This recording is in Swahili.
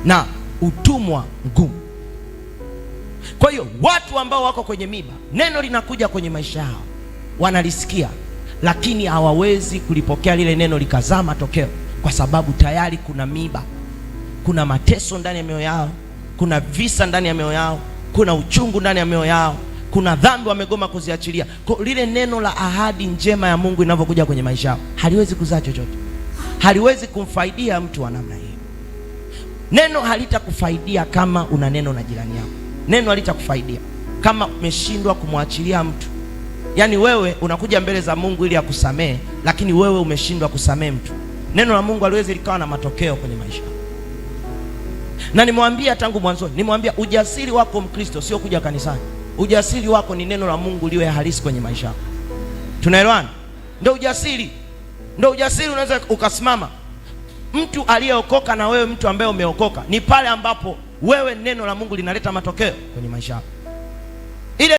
na utumwa mgumu. Kwa hiyo watu ambao wako kwenye miba, neno linakuja kwenye maisha yao, wanalisikia lakini hawawezi kulipokea lile neno likazaa matokeo, kwa sababu tayari kuna miba, kuna mateso ndani ya mioyo yao, kuna visa ndani ya mioyo yao, kuna uchungu ndani ya mioyo yao, kuna dhambi wamegoma kuziachilia. Kwa lile neno la ahadi njema ya Mungu linavyokuja kwenye maisha yao, haliwezi kuzaa chochote, haliwezi kumfaidia mtu wa namna hiyo. Neno halitakufaidia kama una neno na jirani yako. Neno halitakufaidia kama umeshindwa kumwachilia mtu. Yaani wewe unakuja mbele za Mungu ili akusamee, lakini wewe umeshindwa kusamee mtu. Neno la Mungu haliwezi likawa na matokeo kwenye maisha. Na nimwambia tangu mwanzoni, nimwambia ujasiri wako Mkristo sio kuja kanisani. Ujasiri wako ni neno la Mungu liwe halisi kwenye maisha yako. Tunaelewana? Ndio ujasiri. Ndio ujasiri unaweza ukasimama. Mtu aliyeokoka na wewe mtu ambaye umeokoka, ni pale ambapo wewe neno la Mungu linaleta matokeo kwenye maisha yako.